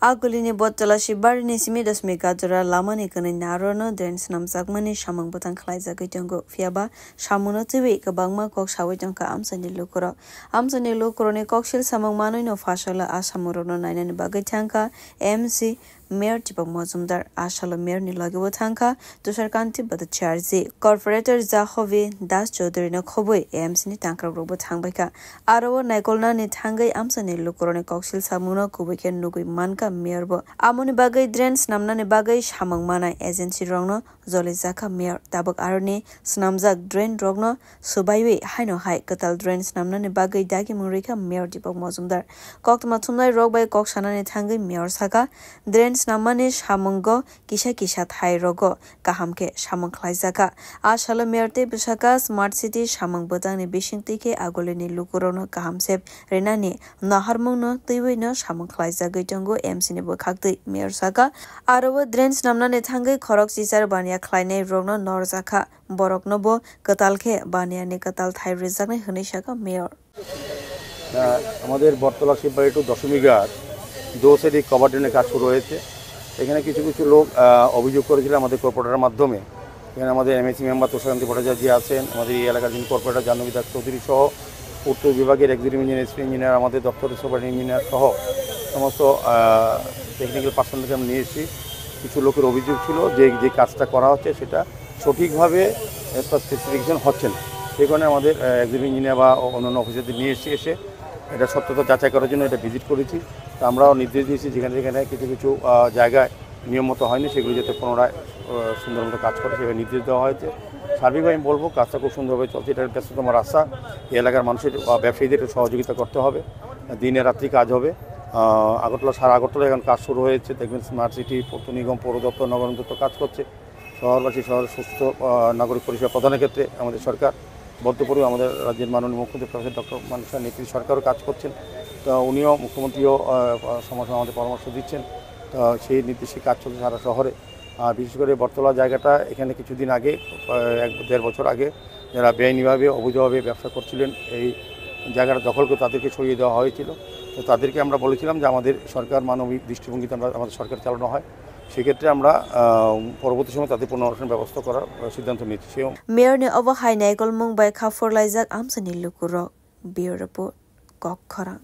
Agulini botala shibarini simidasmi gadura lamani kani narono den snamzakmani shamang botang khlaiza gitongo fiaba shamuno tiwi kabangma kok shawitangka amsani lukuro ni kokshil samang manoi no fashala asamurono nainani bagitangka MC Mayor Tipang Mozumdar Ashalo Mayor ni lagiwo thangka Tusharkanti bada charzi Corporator Zahovi Das Chaudhary na khoboi AMC ni tangkar robo thangbaika Arawo Naikolna ni thangai amsani lukurone kokshil samuna kubike nugui manka Mayor bo Amoni bagai drains namna ni bagai shamang mana agency rongno Zolizaka Mayor tabak aroni snamzak drain rogno subaiwe haino hai katal drains namna ni bagai dagi murika Mayor Tipang Mozumdar Koktma thumnai rogbai kokshana ni thangai Mayor saka drain Namani Shamungo Kisha Thai Rogo Kahamke Shamang Klaizaka Ashala Merte Bishaka Smart City Shamang Botani Bishintike Agolini Lukurono Kahamsep Renani Naharmuno Tiwino Shamang Klaizaga Jongo MC Nebokakti Mayor Saka Arawa Drains Namnani Tangai Korok Sisar Bania Kleine Rogno Norzaka Boroknobo Katalke Bania Nikatal Thai Rizakne Hunishaka Mayor আমাদের বটতলা Shibbari two Dashamighat দো সাইডে cover ড্রেনের কাজ শুরু হয়েছে এখানে কিছু লোক অভিযোগ করেছিল আমাদের কর্পোরেটরের মাধ্যমে এখানে আমাদের এমএসি মেম্বার তুষারকান্তি ভট্টাচার্য আছেন আমাদের এই এলাকার যিনি কর্পোরেটর জাহ্নবী দাস চৌধুরী সহ উত্তর বিভাগের এক্সিকিউটিভ ইঞ্জিনিয়ার আমাদের দপ্তরের সুপার ইঞ্জিনিয়ার সহ সমস্ত টেকনিক্যাল পার্সনদেরকে আমরা নিয়ে এসেছি কিছু লোকের অভিযোগ ছিল যে কাজটা করা হচ্ছে সেটা সঠিকভাবে স্পেসিফিকেশন হচ্ছে না সেই কারণে আমাদের এক্সিকিউটিভ ইঞ্জিনিয়ার বা অন্যান্য অফিসারদের নিয়ে এসে এটা সত্যতা যাচাই করার জন্য এটা ভিজিট করেছি তো আমরাও নির্দেশ দিয়েছি যেখানে কিছু জায়গায় নিয়ম মতো হয়নি সেগুলো যাতে পুনরায় সুন্দর মতো কাজ করে সেভাবে নির্দেশ দেওয়া হয়েছে সার্বিকভাবে আমি বলবো কাজটা খুব সুন্দরভাবে চলছে এটার ব্যস্ততম রাস্তা এই এলাকার মানুষের ব্যবসায়ীদের একটু সহযোগিতা করতে হবে দিনে রাত্রি কাজ হবে সারা আগরতলা এখন কাজ শুরু হয়েছে দেখবেন স্মার্ট সিটি পৌর নিগম পৌর দপ্তর নগর দপ্তর কাজ করছে শহরবাসী শহরের সুস্থ নাগরিক পরিষেবা প্রদানের ক্ষেত্রে আমাদের সরকার বদ্ধপরি আমাদের রাজ্যের মাননীয় মুখ্যমন্ত্রী প্রফেসর ডক্টর মানিক সাহা নেতৃত্বে সরকারও কাজ করছেন তো উনিও মুখ্যমন্ত্রীও সময় আমাদের পরামর্শ দিচ্ছেন তো সেই নির্দেশে কাজ চলছে সারা শহরে বিশেষ করে বটতলা জায়গাটা এখানে কিছুদিন আগে 1-1.5 বছর আগে যারা বেআইনিভাবে অবৈধভাবে ব্যবসা করছিলেন এই জায়গাটা দখল করে তাদেরকে সরিয়ে দেওয়া হয়েছিল তো তাদেরকে আমরা বলেছিলাম যে আমাদের সরকার মানবিক দৃষ্টিভঙ্গিতে আমাদের সরকার চালানো হয় সেক্ষেত্রে আমরা পরবর্তী সময় তাদের পুনর্বাসনের ব্যবস্থা করার সিদ্ধান্ত নিয়েছি মেয়র নে অবহাই নাইকল মুম্বাই খাফর লাইজাক আমসানি লুকুরক বিউরো রিপোর্ট কক্ষরা